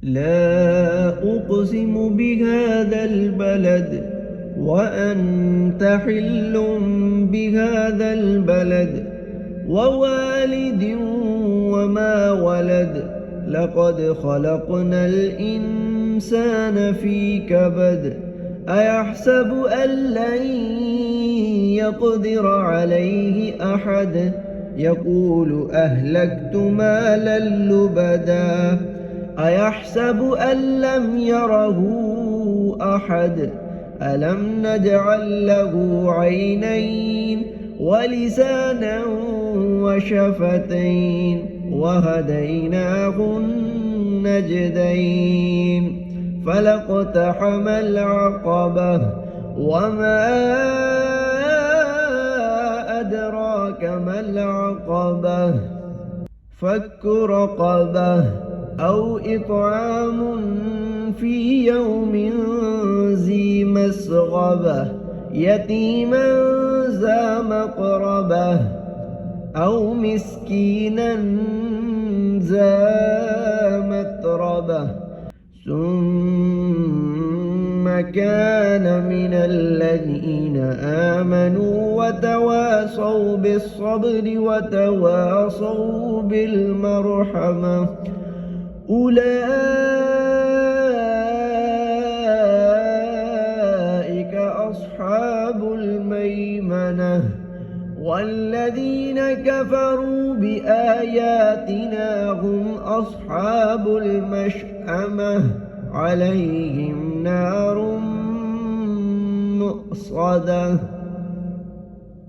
لا أقسم بهذا البلد وأنت حل بهذا البلد ووالد وما ولد لقد خلقنا الإنسان في كبد أيحسب أن لن يقدر عليه أحد يقول أهلكت مالا لبدا أيحسب أن لم يره أحد ألم نجعل له عينين ولسانا وشفتين وهديناه النجدين فلاقتحم العقبة وما أدراك ما العقبة فك رقبة أو إطعام في يوم ذي مسغبة يتيما ذا مقربة أو مسكينا ذا متربة ثم كان من الذين آمنوا وتواصوا بالصبر وتواصوا بالمرحمة أولئك أصحاب الميمنة والذين كفروا بآياتنا هم أصحاب المشأمة عليهم نار مؤصدة